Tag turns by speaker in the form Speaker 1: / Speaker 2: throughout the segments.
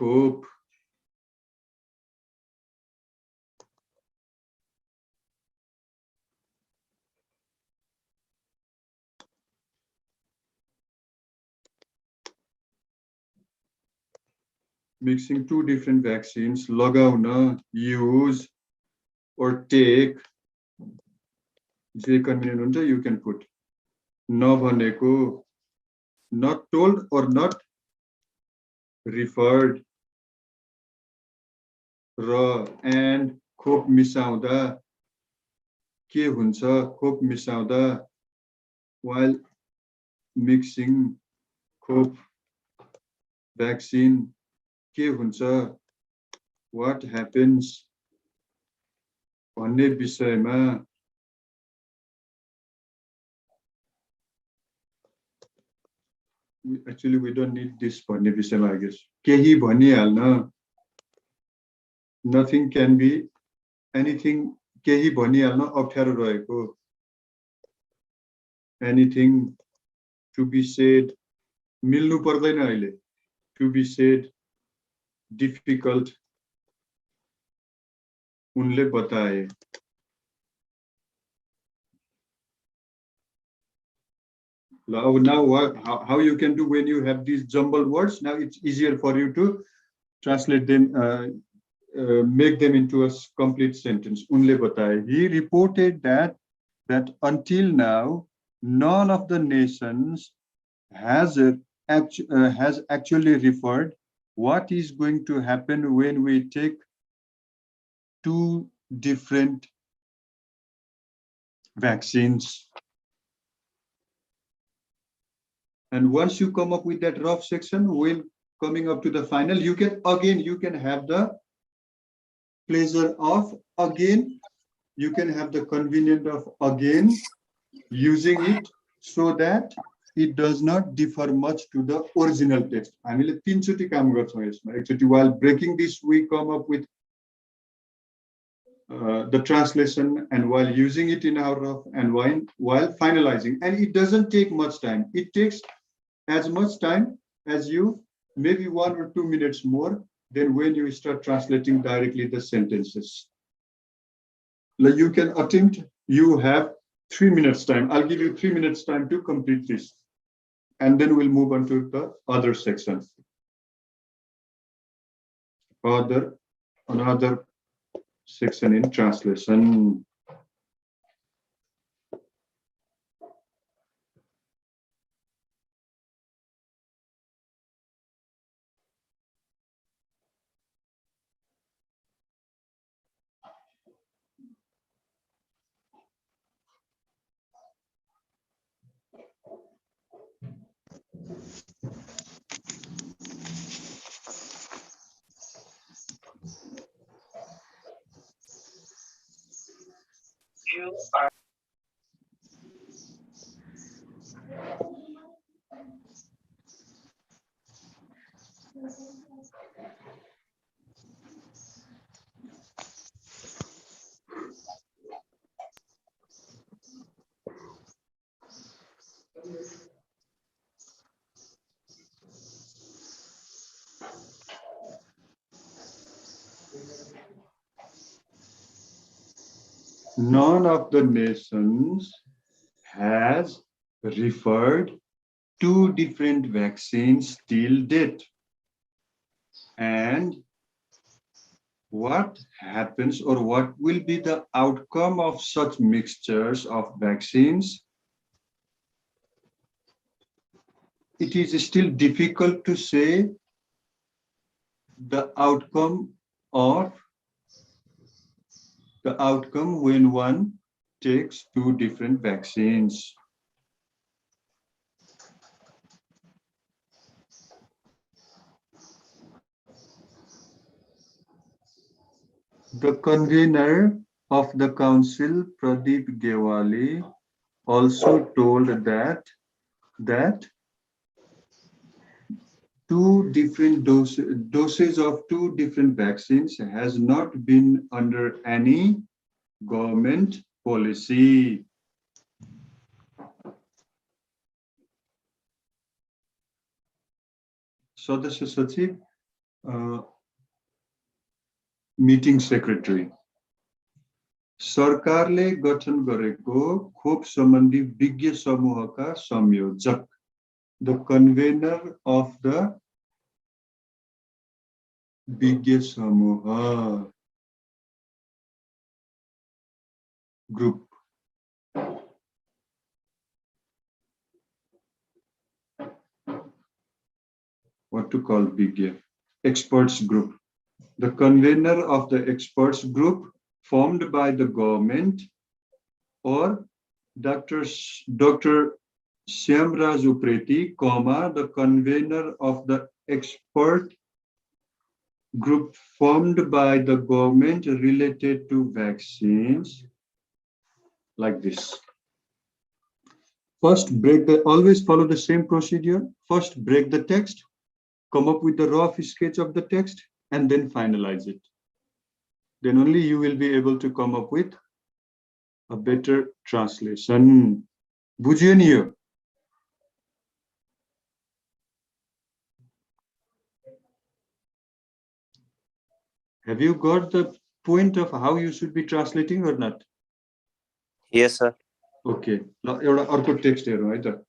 Speaker 1: खोप mixing two different vaccines, लगाउन, use or take, J convenient हुन्छ, you can put. नभनेको, not told or not referred, raw and खोप मिसाउँदा के हुन्छ, खोप मिसाउँदा while mixing खोप vaccine के हुन्छ, what happens भन्ने विषयमा actually we don't need this भन्ने विषयमा I guess केही भनिहाल्न, nothing can be anything, केही भनिहाल्न अप्ठ्यारो रहेको, anything to be said मिल्नु पर्दैन अहिले, to be said difficult उनले बताए. Now how you can do when you have these jumbled words? Now it's easier for you to translate them, make them into a complete sentence. Unle bataye. He reported that until now none of the nations has actually referred what is going to happen when we take two different vaccines. And once you come up with that rough section, while coming up to the final, you can have the pleasure of again, you can have the convenience of again using it so that it does not differ much to the original text. हामीले तीनचोटी काम गर्छौं यसमा. एकचोटी while breaking this, we come up with the translation, and while using it in our rough, and while finalizing, and it doesn't take much time. It takes as much time as you, maybe 1 or 2 minutes more than when you start translating directly the sentences. Like you can attempt, you have 3 minutes time. I'll give you 3 minutes time to complete this, and then we'll move on to the other section. Another section in translation. None of the nations has referred two different vaccines till date. And what happens, or what will be the outcome of such mixtures of vaccines? It is still difficult to say the outcome when one takes two different vaccines. The convener of the council, Pradeep Gewali, also told that two different doses of two different vaccines has not been under any government policy. Sadasya Sachiv, meeting secretary. सरकारले गठन गरेको खोप सम्बन्धी विज्ञ समूहका संयोजक. The convener of the विज्ञ समूह group. What to call विज्ञ? Experts group. The convener of the experts group formed by the government or Dr. Shyamraj Upreti, the convener of the expert group formed by the government related to vaccines, like this. First, always follow the same procedure. First, break the text, come up with the rough sketch of the text, and then finalize it. Then only you will be able to come up with a better translation. बुझ्यो नि यो? Have you got the point of how you should be translating or not?
Speaker 2: Yes, sir.
Speaker 1: Okay. Now, एउटा अर्को text हेरौँ है त.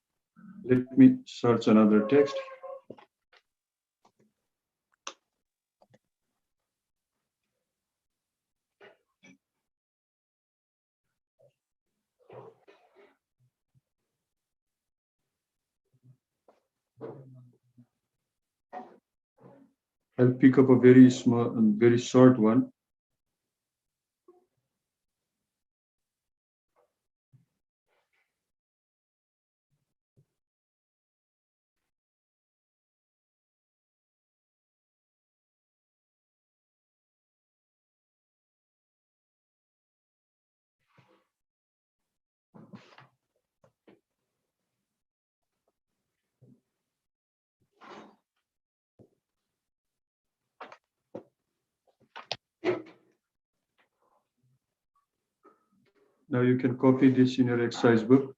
Speaker 1: Let me search another text. I'll pick up a very small and very short one. Now you can copy this in your exercise book.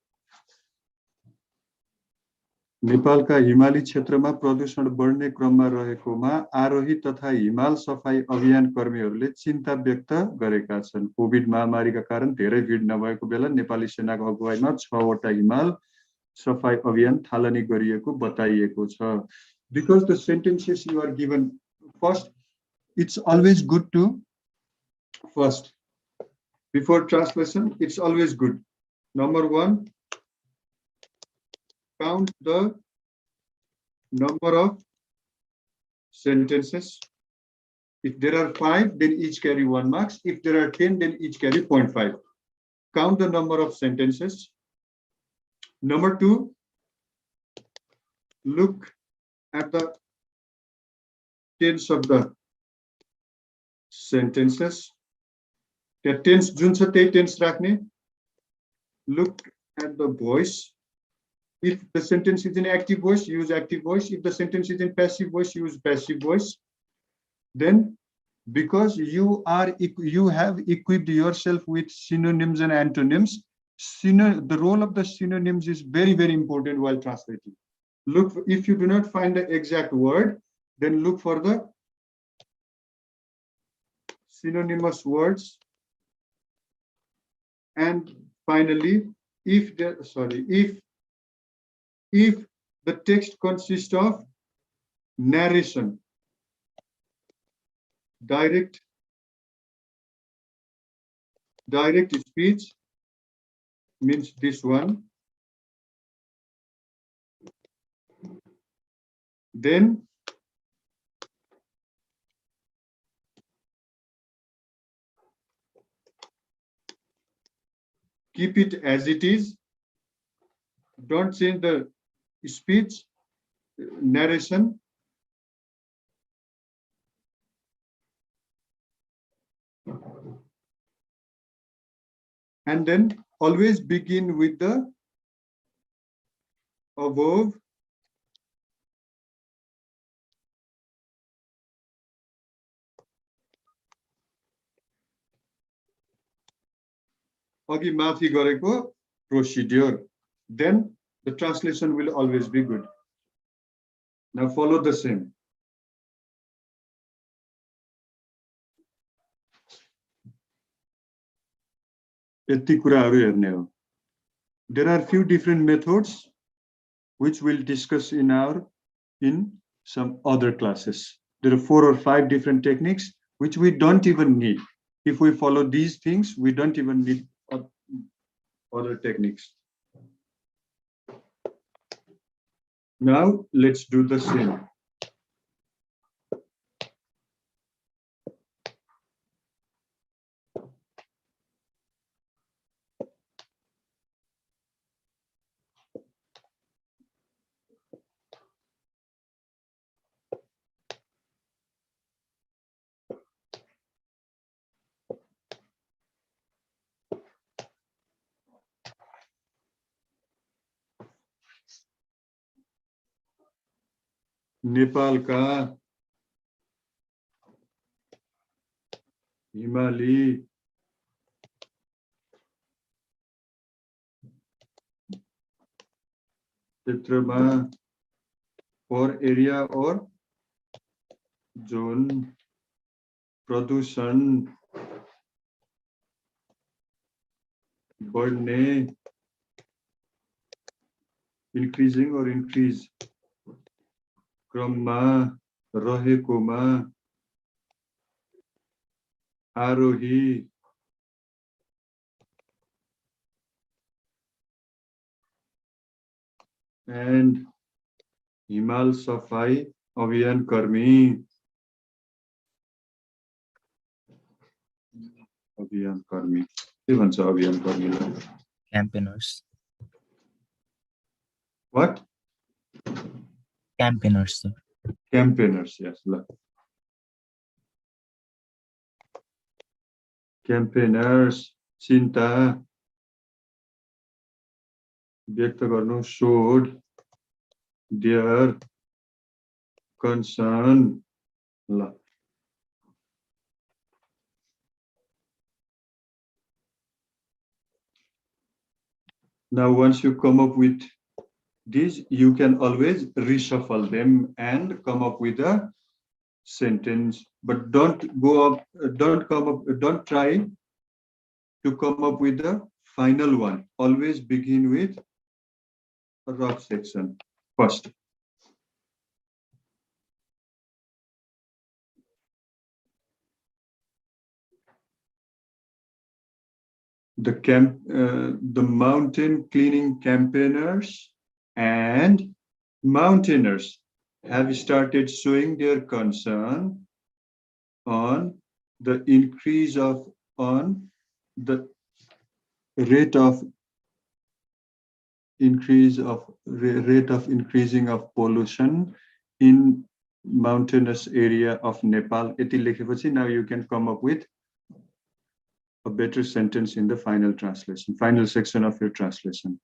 Speaker 1: नेपालका हिमाली क्षेत्रमा प्रदूषण बढ्ने क्रममा रहेकोमा आरोही तथा हिमाल सफाई अभियान कर्मीहरूले चिन्ता व्यक्त गरेका छन्. कोभिड महामारीका कारण धेरै भिड नभएको बेला नेपाली सेनाको अगुवाईमा 6 वटा हिमाल सफाई अभियान थालनी गरिएको बताइएको छ. Because the sentences you are given first, it's always good to first. Before translation, it's always good. Number 1, count the number of sentences. If there are 5, then each carry 1 marks. If there are 10, then each carry 0.5. Count the number of sentences. Number 2, look at the tense of the sentences. The tense जुन छ त्यही tense राख्ने. Look at the voice. If the sentence is in active voice, use active voice. If the sentence is in passive voice, use passive voice. Then, because you have equipped yourself with synonyms and antonyms, the role of the synonyms is very, very important while translating. Look, if you do not find the exact word, then look for the synonymous words. And finally, if the text consists of narration, direct speech means this one, then keep it as it is. Don't change the speech, narration. And then always begin with the above अघि माथि गरेको procedure. Then the translation will always be good. Now follow the same. यति कुराहरु हेर्ने हो. There are few different methods which we'll discuss in some other classes. There are 4 or 5 different techniques which we don't even need. If we follow these things, we don't even need other techniques. Now let's do the same. नेपालका हिमाली क्षेत्रमा or area or zone प्रदूषण बढ्ने increasing or increase क्रममा रहेकोमा आरोही and हिमाल सफाई अभियान कर्मी के भन्छ अभियान कर्मीलाई
Speaker 3: Campaigners.
Speaker 1: what
Speaker 3: Campaigners, sir.
Speaker 1: campaigners yes ल campaigners चिन्ता व्यक्त गर्नु showed their concern ल now once you come up with these you can always reshuffle them and come up with a sentence but don't try to come up with the final one always begin with a rough section first the mountain cleaning campaigners and mountaineers have started showing their concern on the increase of the rate of increasing of pollution in mountainous area of Nepal. Yati लेखेपछि now you can come up with a better sentence in the final translation, final section of your translation.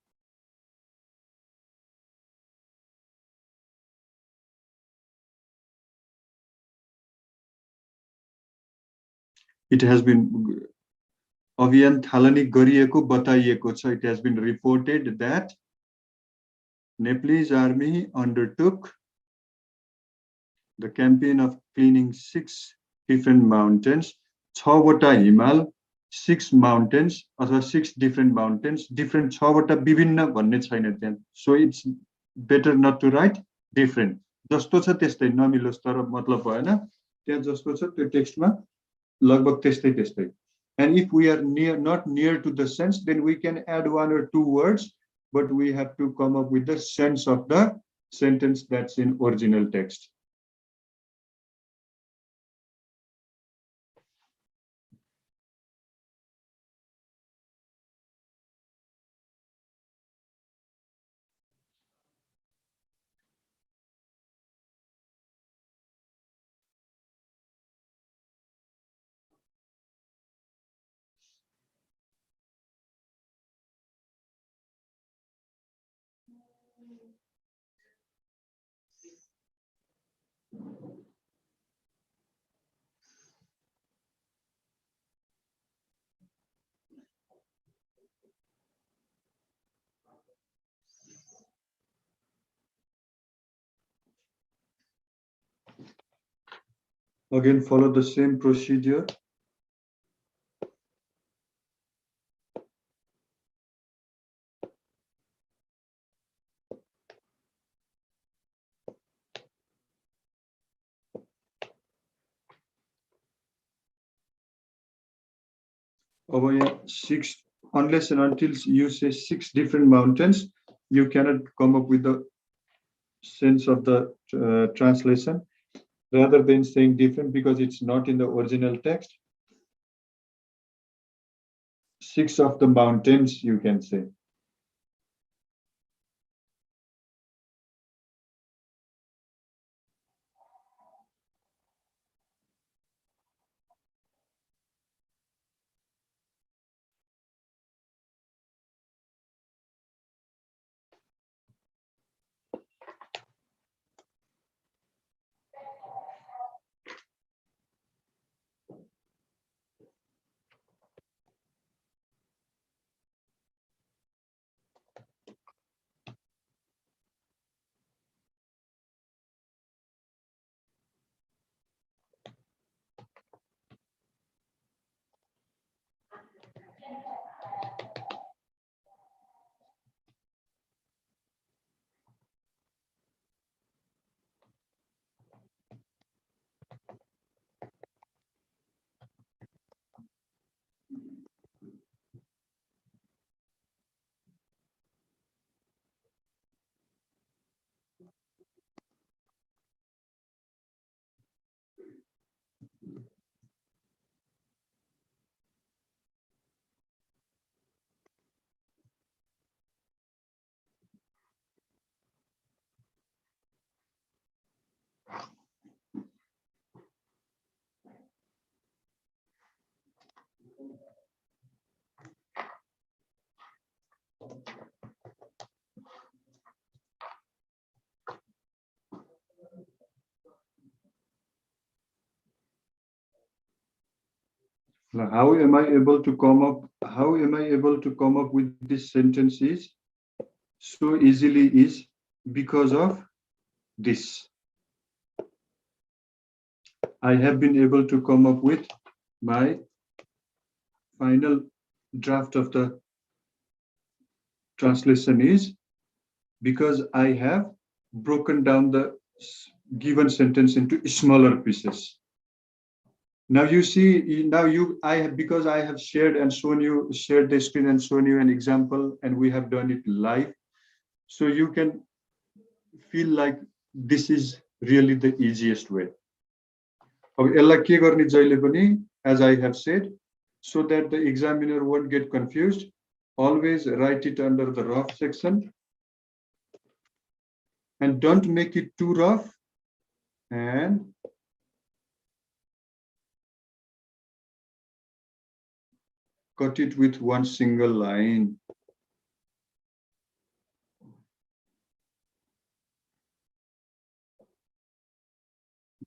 Speaker 1: It has been अभियान थालनी गरिएको बताइएको छ. It has been reported that Nepalese army undertook the campaign of cleaning 6 different mountains. 6 वटा हिमाल 6 mountains अथवा 6 different mountains different 6 वटा विभिन्न भन्ने छैन त्यहाँ. So it's better not to write different. जस्तो छ त्यस्तै नमिलोस् तर मतलब भएन. त्यहाँ जस्तो छ त्यो टेक्स्टमा लगभग त्यस्तै. And if we are not near to the sense, then we can add 1 or 2 words, but we have to come up with the sense of the sentence that's in original text. Again, follow the same procedure. Over here, 6, unless and until you say 6 different mountains, you cannot come up with the sense of the translation, rather than saying different because it's not in the original text. 6 of the mountains, you can say. Now, how am I able to come up? How am I able to come up with this sentences so easily? Is because of this. I have been able to come up with my final draft of the translation is because I have broken down the given sentence into smaller pieces. Now you see, I have, because I have shared the screen and shown you an example, and we have done it live. So you can feel like this is really the easiest way. As I have said, so that the examiner won't get confused, always write it under the rough section and don't make it too rough, and cut it with one single line.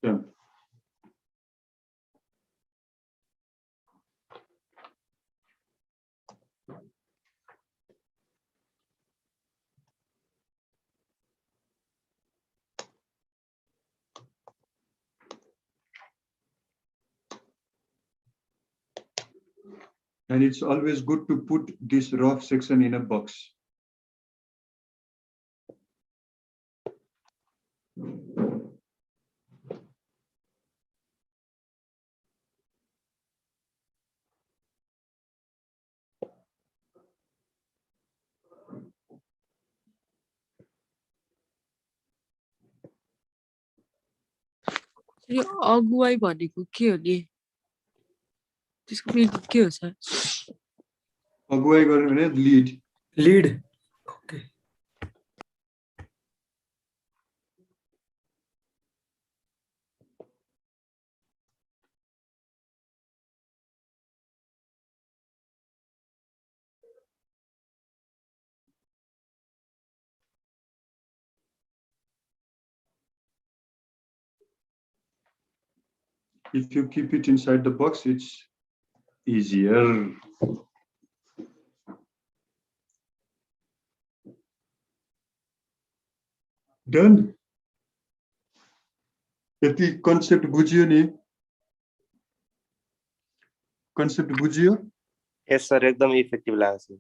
Speaker 1: Done. And it's always good to put this rough section in a box.
Speaker 3: यो अगुवाई भनेको के हो नि त्यसको meaning के हो sir
Speaker 1: अगुवाई गर्ने भने
Speaker 4: lead okay
Speaker 1: if you keep it inside the box, it's easier. Done. यति कन्सेप्ट बुझियो नि कन्सेप्ट बुझियो
Speaker 2: Yes, sir. एकदम इफेक्टिभ लाग्छ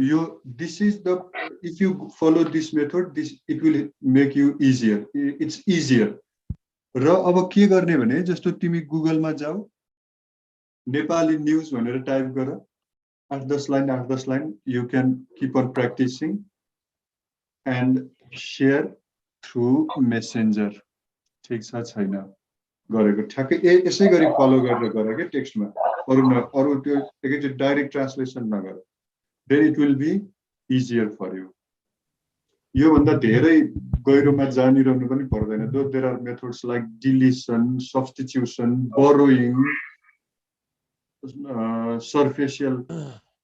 Speaker 1: यो this is the, if you follow this method, it will make you easier. It's easier. र अब के गर्ने भने जस्तो तिमी गुगलमा जाऊ Nepali news भनेर टाइप गर 8-10 line you can keep on practicing and share through messenger ठीक छ छैन गरेको ठ्याक्कै यसै गरी फलो गरेर गरे के टेक्स्टमा अरु त्यो एकैचोटि direct translation Nagar then it will be easier for you यो भन्दा धेरै गहिरोमा जानिरहनु पनि पर्दैन though there are methods like deletion substitution borrowing surfacial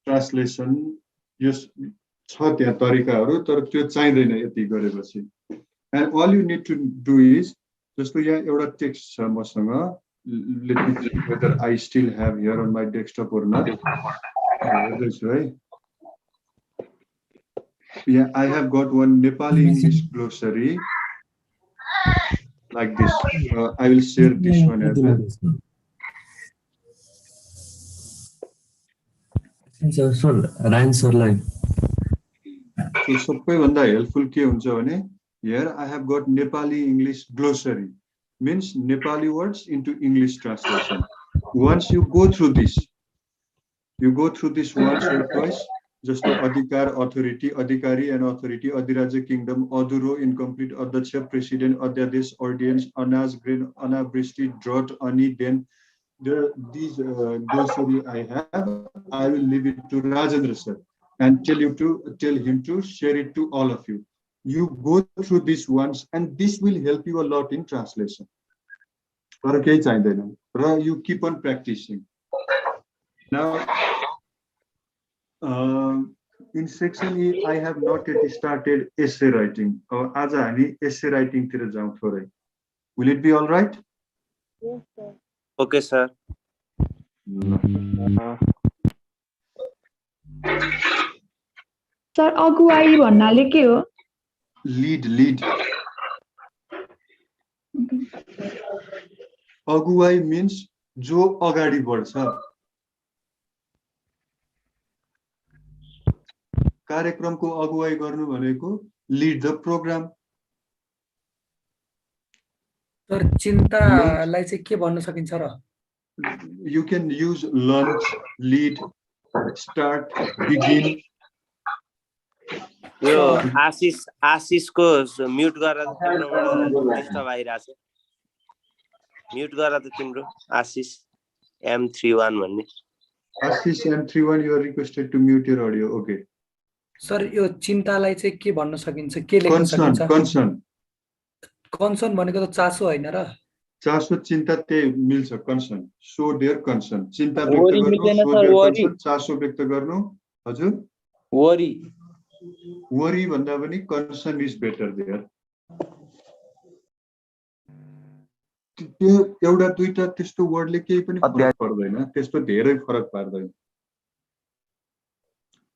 Speaker 1: translation यो छ त्यहाँ तरिकाहरु तर त्यो चाहिदैन यति गरेपछि and all you need to do is जस्तो यहाँ एउटा टेक्स्ट छ मसँग let me check whether I still have here on my desktop or not हेर्दैछु है yeah I have got one Nepali English glossary like this I will share this one as well
Speaker 4: sir Ryan सरलाई
Speaker 1: so सबैभन्दा helpful के हुन्छ भने here I have got Nepali English glossary means Nepali words into English translation once you go through this once or twice just अधिकार authority अधिकारी and authority अधिराज्य kingdom अधुरो incomplete अध्यक्ष president अध्यादेश ordinance अनाज grain अनावृष्टि drought अनि then these glossary I have I will leave it to Rajendra sir and tell him to share it to all of you you go through this once and this will help you a lot in translation तर केही चाहिदैन र you keep on practicing now in section E I have not yet started essay writing आज हामी essay writing तिर जाउँ थोरै will it be all right
Speaker 2: yes sir okay sir
Speaker 5: sir अगुवाई भन्नाले के हो
Speaker 1: lead अगुवाई means जो अगाडि बढ्छ कार्यक्रमको अगुवाई गर्नु भनेको lead the program
Speaker 4: सर चिन्तालाई चाहिँ के भन्न सकिन्छ र
Speaker 1: you can use launch lead start begin
Speaker 2: यो आशिषको म्युट गरेर तिम्रोबाट डिस्टर्ब आइराछ म्युट गरेर त तिम्रो आशिष M31 भन्ने
Speaker 1: Ashish M31 you are requested to mute your audio okay
Speaker 4: sir यो चिन्तालाई चाहिँ के भन्न सकिन्छ के लेख्न सकिन्छ कन्सर्न भनेको त चासो हैन र
Speaker 1: चासो चिन्ता त्यही मिल्छ कन्सर्न सो देयर कन्सर्न चिन्ता व्यक्त गर्नु सो देयर कन्सर्न चासो व्यक्त गर्नु हजुर वरी भन्दा पनि कन्सर्न इज बेटर देयर त्यो एउटा दुईटा त्यस्तो वर्डले केही पनि फरक पर्दैन त्यस्तो धेरै फरक पार्दैन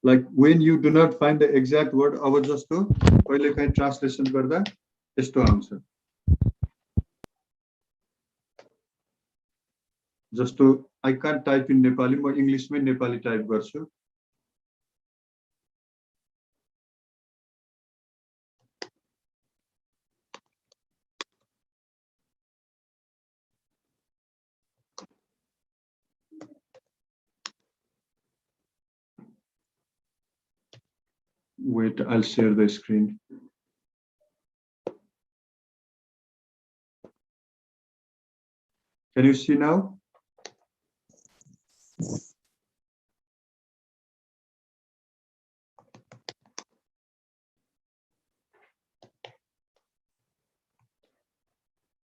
Speaker 1: like when you do not find the exact word अब जस्तो कहिले काहीँ ट्रान्सलेसन गर्दा यस्तो आउँछ जस्तो I can't type in Nepali म इंग्लिशमै नेपाली टाइप गर्छु Wait, I'll share the screen. Can you see now?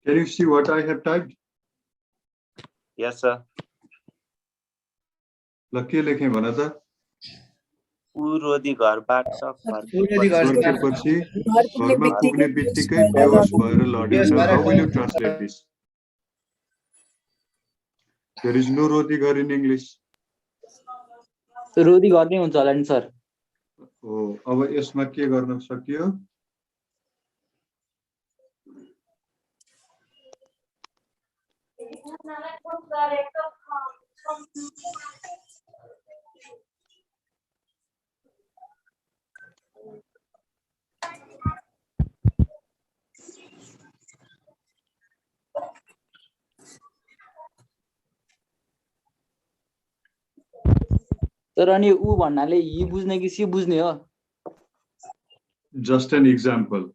Speaker 1: Can you see what I have typed?
Speaker 2: Yes, sir.
Speaker 1: Lucky लेखें भन त
Speaker 2: उरोदी घरबाट
Speaker 1: फर्केपछि घरमा पुग्ने बित्तिकै बेहोस भएर लडेछ How will you translate this? There is no रोदी घर in English.
Speaker 6: रोदी घर नै हुन्छ होला नि सर
Speaker 1: हो अब यसमा के गर्न सकियो
Speaker 6: तर अनि उ भन्नाले हि बुझ्ने कि सी बुझ्ने हो?
Speaker 1: Just an example.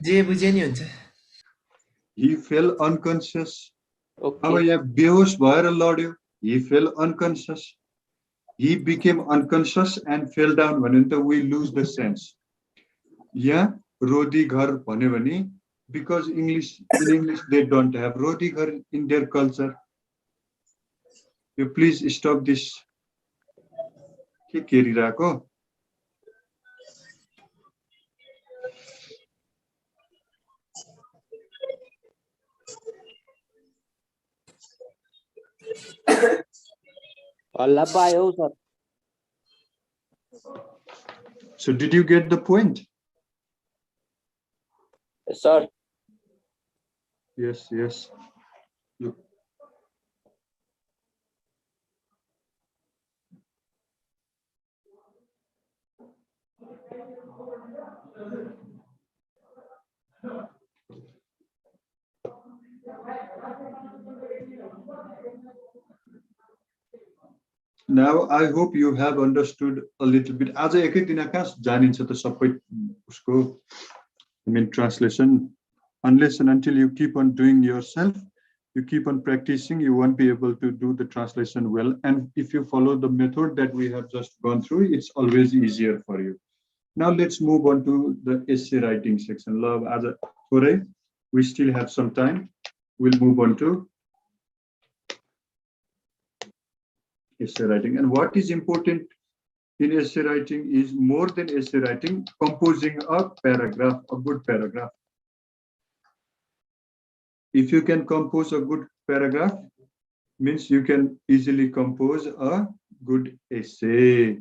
Speaker 7: जे बुझे नि हुन्छ।
Speaker 1: He fell unconscious.
Speaker 6: ओके
Speaker 1: अब यहाँ बेहोस भएर लड्यो. He fell unconscious. He became unconscious and fell down भने त we lose the sense. यहाँ रोदी घर भन्यो भने because in English they don't have रोदी घर in their culture. You please stop this. के केरिरहेको?
Speaker 6: हल्ला पायो sir.
Speaker 1: So did you get the point?
Speaker 6: Sir
Speaker 1: Yes, yes. Look. Now I hope you have understood a little bit. आज एकै दिन कहाँ जानिन्छ त सबै उसको translation. Unless and until you keep on doing yourself, you keep on practicing, you won't be able to do the translation well. And if you follow the method that we have just gone through, it's always easier for you. Now let's move on to the essay writing section. Love, as a we still have some time. We'll move on to essay writing. And what is important in essay writing is more than essay writing, composing a paragraph, a good paragraph. If you can compose a good paragraph, means you can easily compose a good essay.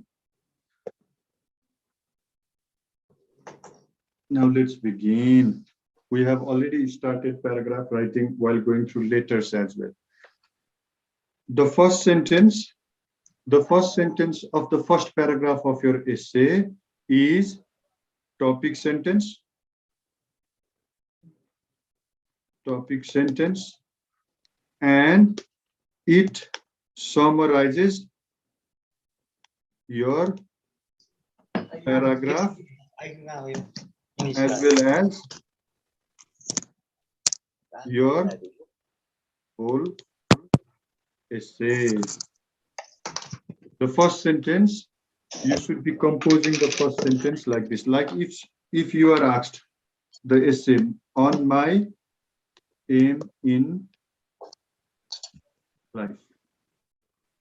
Speaker 1: Now let's begin. We have already started paragraph writing while going through letters as well. The first sentence of the first paragraph of your essay is topic sentence. Topic sentence, and it summarizes your paragraph as well as your whole essay. The first sentence, you should be composing the first sentence like this. Like if you are asked the essay on my aim in life.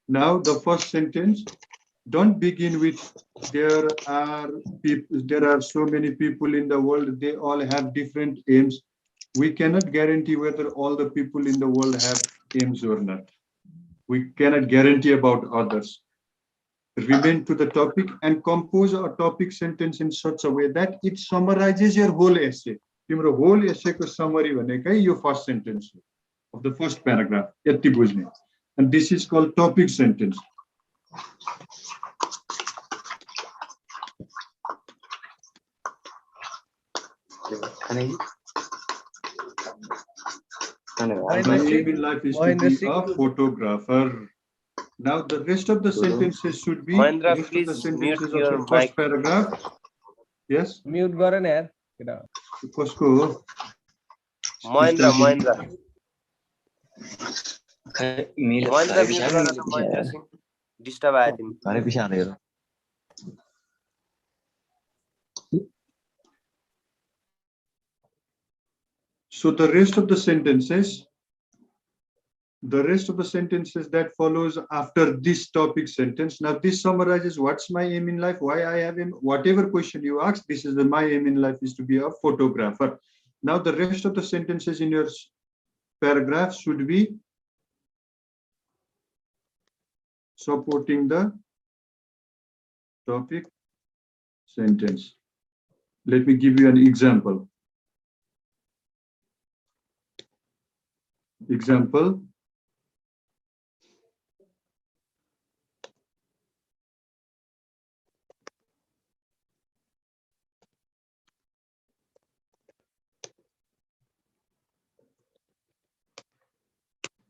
Speaker 1: Now the first sentence, don't begin with there are so many people in the world, they all have different aims. We cannot guarantee whether all the people in the world have aims or not. We cannot guarantee about others. Remain to the topic and compose a topic sentence in such a way that it summarizes your whole essay. Your whole essay ko summary bhanekai yo first sentence of the first paragraph. Yati bujhne. And this is called topic sentence. My aim in life is to be a photographer. Now the rest of the sentences should be
Speaker 2: Mahendra,
Speaker 1: rest of
Speaker 2: please
Speaker 1: the sentences
Speaker 2: mute
Speaker 1: of
Speaker 2: your
Speaker 1: the first
Speaker 2: mic.
Speaker 1: paragraph. Yes.
Speaker 7: Mute गर न यार
Speaker 1: कसको हो?
Speaker 2: Mahendra, Mahendra. Mahendra, mute गर न Mahendra Singh. Disturb आयो तिमी.
Speaker 1: So the rest of the sentences that follows after this topic sentence. Now this summarizes what's my aim in life, why I have aim, whatever question you ask, this is my aim in life is to be a photographer. Now the rest of the sentences in your paragraph should be supporting the topic sentence. Let me give you an example. Example.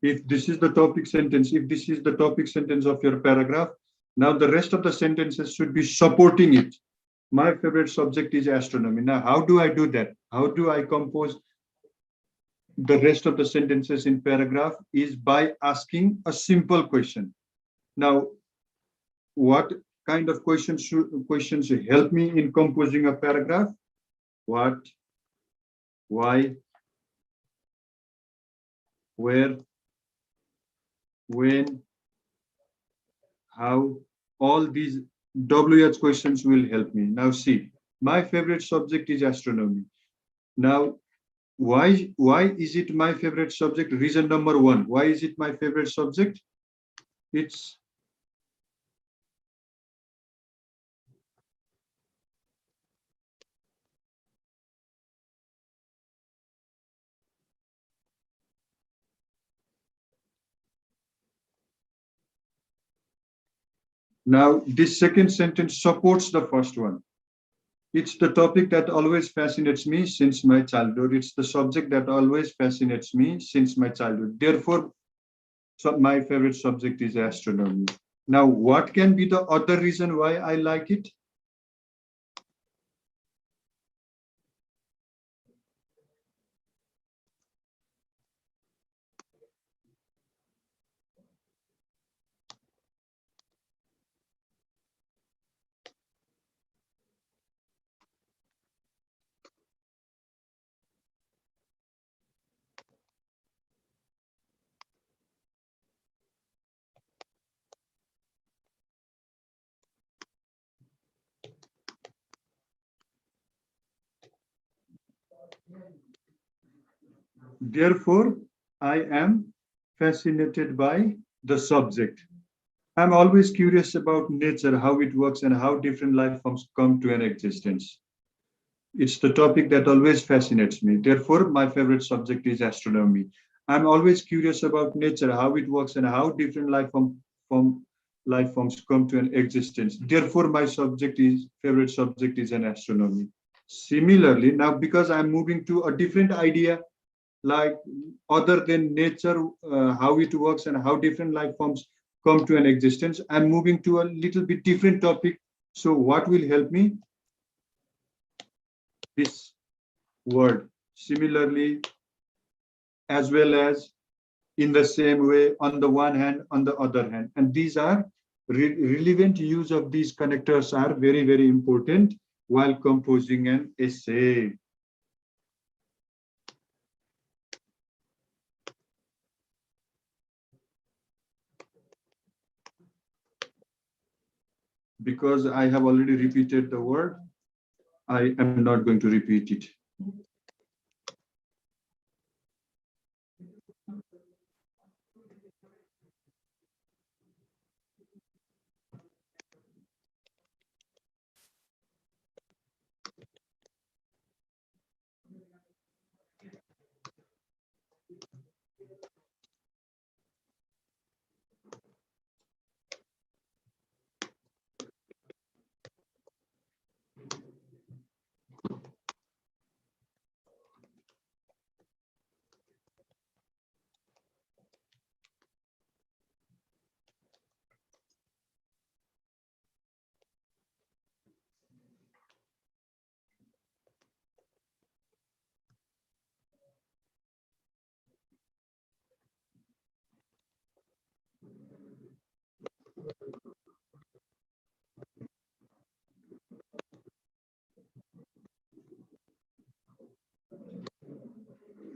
Speaker 1: If this is the topic sentence, if this is the topic sentence of your paragraph, now the rest of the sentences should be supporting it. My favorite subject is astronomy. Now, how do I do that? How do I compose the rest of the sentences in paragraph? Is by asking a simple question. Now, what kind of questions help me in composing a paragraph? What, why, where, when, how, all these WH questions will help me. Now see, my favorite subject is astronomy. Now, why is it my favorite subject? Reason number one, why is it my favorite subject? It's now this second sentence supports the first one. It's the topic that always fascinates me since my childhood. It's the subject that always fascinates me since my childhood. Therefore, my favorite subject is astronomy. Now, what can be the other reason why I like it? Therefore, I am fascinated by the subject. I'm always curious about nature, how it works, and how different life forms come to an existence. It's the topic that always fascinates me. Therefore, my favorite subject is astronomy. I'm always curious about nature, how it works, and how different life forms come to an existence. Therefore, my favorite subject is an astronomy. Similarly, now because I'm moving to a different idea, like other than nature, how it works and how different life forms come to an existence, I'm moving to a little bit different topic. So what will help me? This word. Similarly, as well as, in the same way, on the one hand, on the other hand. And these are relevant use of these connectors are very, very important while composing an essay. Because I have already repeated the word, I am not going to repeat it.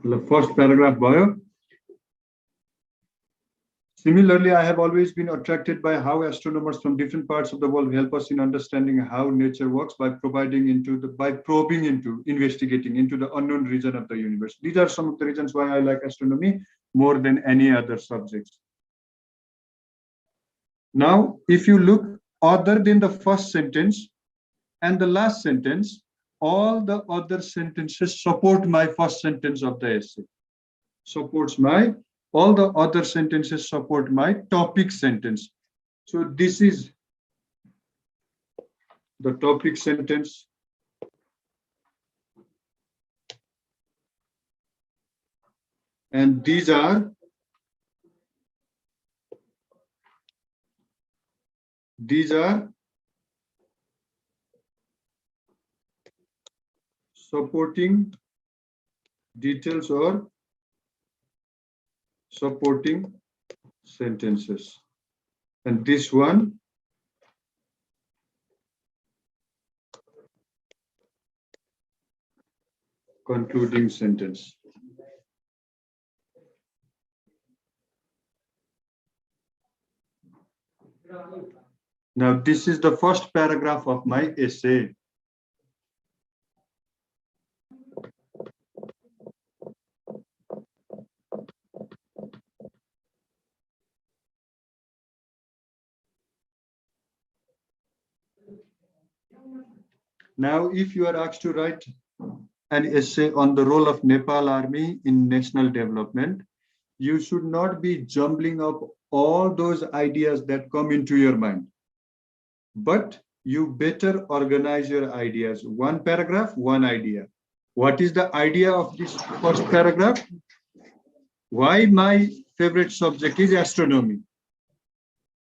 Speaker 1: The first paragraph bio. Similarly, I have always been attracted by how astronomers from different parts of the world help us in understanding how nature works by probing into, investigating into the unknown region of the universe. These are some of the reasons why I like astronomy more than any other subjects. Now, if you look other than the first sentence and the last sentence, all the other sentences support my first sentence of the essay. All the other sentences support my topic sentence. So this is the topic sentence. And these are These are supporting details or supporting sentences. And this one concluding sentence. Now, this is the first paragraph of my essay. Now, if you are asked to write an essay on the role of Nepal Army in national development, you should not be jumbling up all those ideas that come into your mind. But you better organize your ideas. One paragraph, one idea. What is the idea of this first paragraph? Why my favorite subject is astronomy.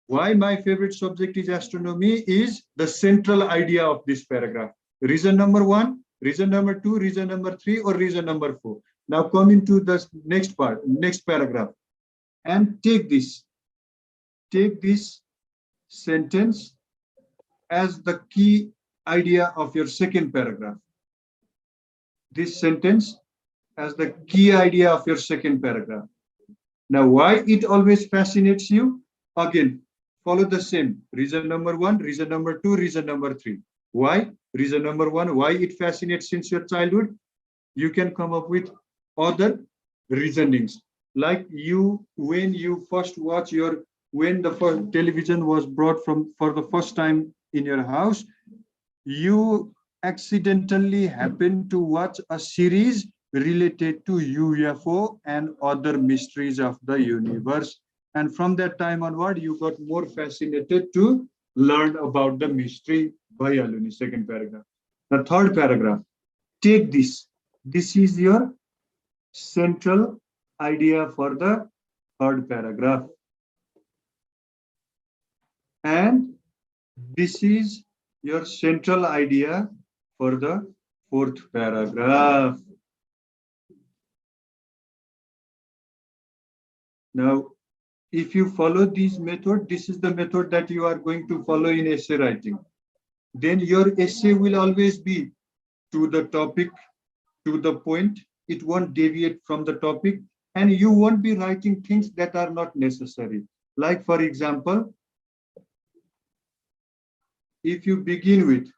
Speaker 1: Why my favorite subject is astronomy is the central idea of this paragraph. Reason number 1, reason number 2, reason number 3, or reason number 4. Now come into the next part, next paragraph, and take this sentence as the key idea of your second paragraph. This sentence as the key idea of your second paragraph. Now, why it always fascinates you? Again, follow the same. Reason number 1, reason number 2, reason number 3. Why? Reason number 1, why it fascinates since your childhood? You can come up with other reasonings. Like when you first watch when the first television was brought for the first time in your house, you accidentally happened to watch a series related to UFO and other mysteries of the universe. And from that time onward, you got more fascinated to learn about the mystery. Bhayaluni, second paragraph. The third paragraph, take this. This is your central idea for the third paragraph. And this is your central idea for the fourth paragraph. Now, if you follow this method, this is the method that you are going to follow in essay writing. Then your essay will always be to the topic, to the point. It won't deviate from the topic, and you won't be writing things that are not necessary. Like, for example, if you begin with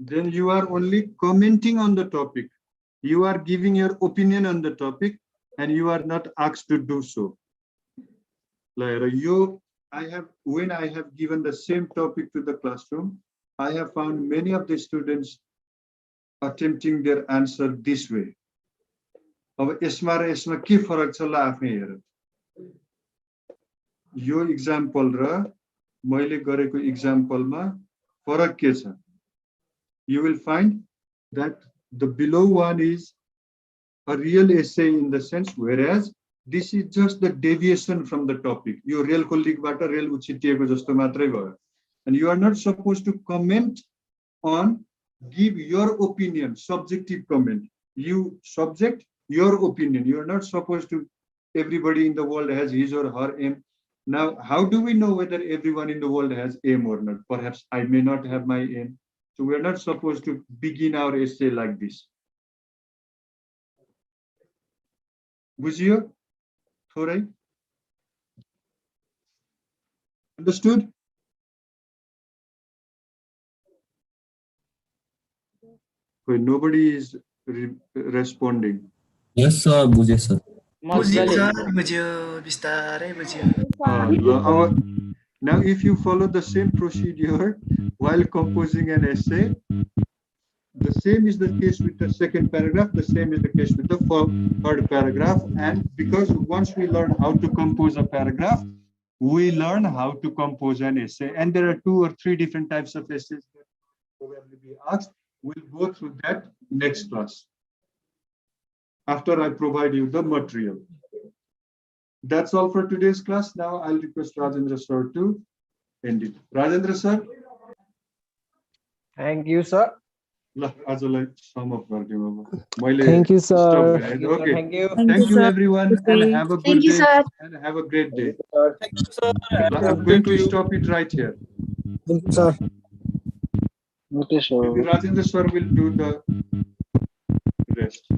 Speaker 1: then you are only commenting on the topic. You are giving your opinion on the topic, and you are not asked to do so. When I have given the same topic to the classroom, I have found many of the students attempting their answer this way. अब यसमा र यसमा के फरक छ ल आफै हेर. यो example र मैले गरेको एक्जाम्पलमा फरक के छ? You will find that the below one is a real essay in the sense, whereas this is just the deviation from the topic. You real colleague bata real uchitieko jasto matrai bhayo. And you are not supposed to comment on, give your opinion, subjective comment. You subject your opinion. You are not supposed to, everybody in the world has his or her aim. Now, how do we know whether everyone in the world has aim or not? Perhaps I may not have my aim. So we are not supposed to begin our essay like this. Bujio? Thorai? Understood? Well, nobody is responding.
Speaker 8: Yes, sir. Bujhe, sir.
Speaker 7: बुझ्यो sir बुझ्यो बिस्तारै बुझ्यो
Speaker 1: Now, if you follow the same procedure while composing an essay, the same is the case with the second paragraph, the same is the case with the third paragraph. And because once we learn how to compose a paragraph, we learn how to compose an essay. And there are 2 or 3 different types of essays that will probably be asked. We'll go through that next class, after I provide you the material. That's all for today's class. Now I'll request Rajendra sir to end it. Rajendra sir.
Speaker 7: Thank you, sir.
Speaker 1: Thank
Speaker 6: Thank you, sir.
Speaker 1: Okay.
Speaker 7: Thank you.
Speaker 1: Thank you,
Speaker 3: sir.
Speaker 1: everyone, and have a good day and have a great day.
Speaker 7: Thank you, sir.
Speaker 1: I'm going to stop it right here.
Speaker 6: Thank you, sir. Okay, sir.
Speaker 1: Maybe Rajendra sir will do the rest.